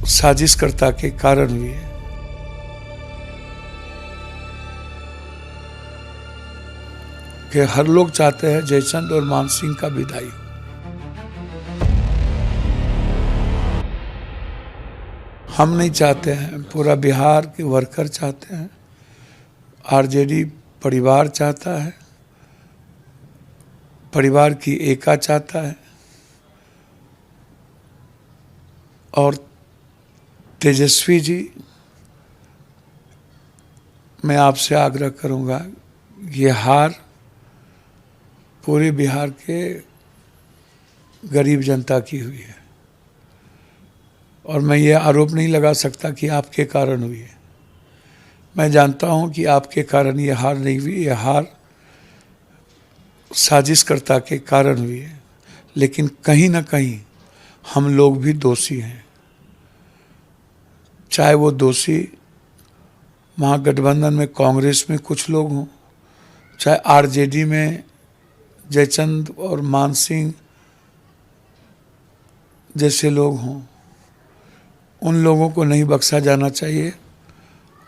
साजिशकर्ता के कारण हुई है। कि हर लोग चाहते हैं जयचंद और मान सिंह का विदाई हो। हम नहीं चाहते हैं, पूरा बिहार के वर्कर चाहते हैं, आरजेडी परिवार चाहता है, परिवार की एका चाहता है और तेजस्वी जी, मैं आपसे आग्रह करूंगा, ये हार पूरे बिहार के गरीब जनता की हुई है और मैं ये आरोप नहीं लगा सकता कि आपके कारण हुई है। मैं जानता हूं कि आपके कारण ये हार नहीं हुई, ये हार साजिशकर्ता के कारण हुई है, लेकिन कहीं ना कहीं हम लोग भी दोषी हैं। चाहे वो दोषी महागठबंधन में कांग्रेस में कुछ लोग हों, चाहे आरजेडी में जयचंद और मान सिंह जैसे लोग हों, उन लोगों को नहीं बख्शा जाना चाहिए।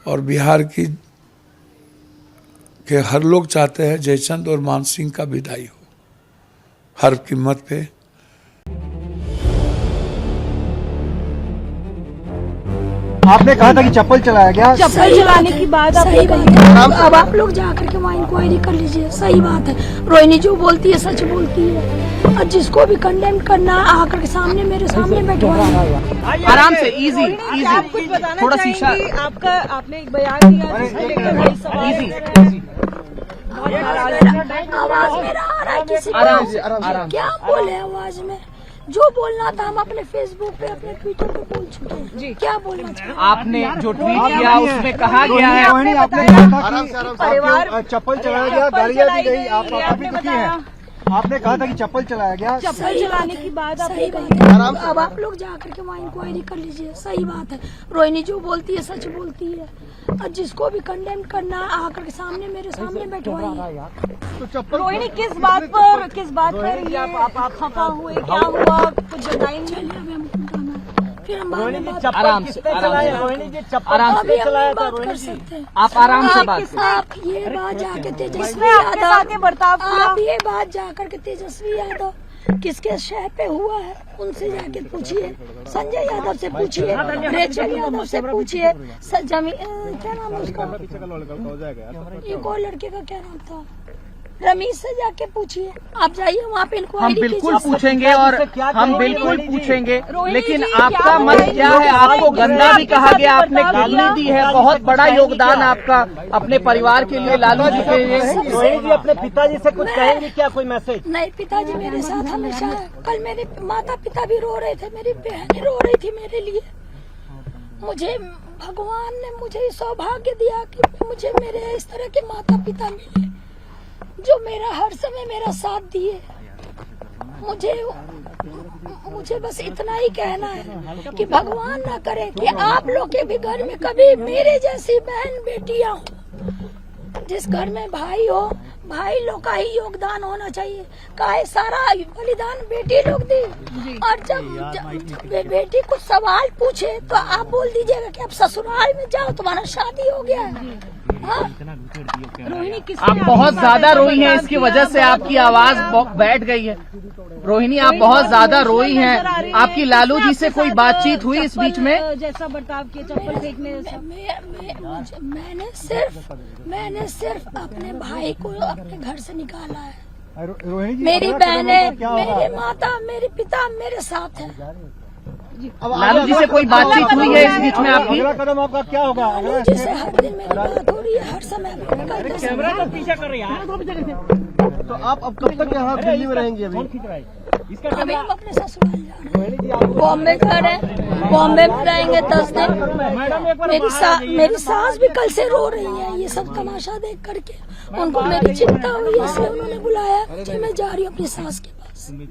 और बिहार के हर लोग चाहते हैं जयचंद और मान सिंह का विदाई हो हर कीमत पे। आपने कहा था कि चप्पल चलाया गया। चप्पल चलाने की बात अब आप लोग जाकर के वहाँ इंक्वायरी कर लीजिए। सही बात है, रोहिणी जो बोलती है सच बोलती है और जिसको भी कंडेम करना आकर के सामने मेरे सामने बैठवाइए। आराम से, इजी थोड़ा शीशा। आपका आपने एक बयान दिया जिसको लेकर इजी आवाज मेरा आ रहा है किसी को? आराम से क्या बोले आवाज में? जो बोलना था हम अपने फेसबुक पे अपने ट्विटर पे बोल चुके हैं जी। क्या बोलना चाहिए? आपने जो ट्वीट किया उसमें कहा गया है, रोहिणी आपने कहा था कि परिवार चप्पल चलाया गया, गालियां दी गई, आप काफी दुखी हैं। आपने कहा था कि चप्पल चलाया गया। चप्पल चलाने की बात सही बात है, अब आप लोग जाकर के वहाँ इंक्वायरी कर लीजिए। सही बात है, रोहिणी जो बोलती है सच बोलती है और जिसको भी कंडेम करना आकर के सामने मेरे सामने बैठवाइए। रोहिणी किस बात पर ये आप खफा हुए, क्या हुआ, कुछ बताएंगे? फिर हम बाद में आराम से रोहिणी जी चप्पल अभी हम नहीं बात कर सकते हैं। आप आराम से बात करें। आप ये बात जाके तेजस्वी यादव, आप ये बात जाकर के तेजस्वी यादव किसके शहर पे हुआ है उनसे जाके पूछिए, संजय यादव से पूछिए, रेचल यादव से पूछिए, क्या नाम है उसका, एक और लड़के का क्या नाम था, रमीश से जाके पूछिए। आप जाइए वहाँ पे इंक्वायरी हम बिल्कुल पूछेंगे और हम बिल्कुल पूछेंगे, लेकिन आपका मत क्या है? आपको गंदा भी कहा गया, आपने गाली दी है, बहुत बड़ा योगदान आपका अपने परिवार के लिए, लालू जी के लिए। रोहिणी जी अपने पिताजी से कुछ कहेंगे क्या, कोई मैसेज? नहीं, पिताजी मेरे साथ हमेशा है। कल मेरे माता पिता भी रो रहे थे, मेरी बहन रो रही थी मेरे लिए। मुझे भगवान ने मुझे सौभाग्य दिया कि मुझे मेरे इस तरह के माता पिता मिले जो मेरा हर समय मेरा साथ दिए। मुझे बस इतना ही कहना है कि भगवान ना करे कि आप लोग के भी घर में कभी मेरे जैसी बहन बेटियां हो। जिस घर में भाई हो, भाई लोग का ही योगदान होना चाहिए। काहे सारा बलिदान बेटी लोग दी, और जब बेटी कुछ सवाल पूछे तो आप बोल दीजिएगा कि आप ससुराल में जाओ, तुम्हारा शादी हो गया है। रोहिणी किस आप बहुत ज्यादा रोई हैं, इसकी वजह से आपकी आवाज बैठ गई है। रोहिणी आप बहुत ज्यादा रोई हैं। आपकी लालू जी से कोई बातचीत हुई इस बीच में? जैसा बर्ताव किया, चप्पल फेंकने जैसा। मैंने सिर्फ अपने भाई को अपने घर से निकाला है। रोहिणी जी मेरी बहनें, मेरे माता, मेरे पिता मेरे साथ है। लालू जी से कोई बातचीत हुई है इस बीच में आपकी? अगला कदम आपका क्या होगा? लालू जी से हर दिन मेरी बात हो रही है, हर समय। तो आप अब कब तक यहाँ दिल्ली में रहेंगे? अभी हम अपने ससुराल जा रहे हैं। बॉम्बे घर है, बॉम्बे में रहेंगे 10 दिन। मेरी सास भी कल से रो रही है ये सब तमाशा देख करके। उनको मेरी चिंता हुई, इसलिए उन्होंने बुलाया कि मैं जा रही हूँ अपनी सास के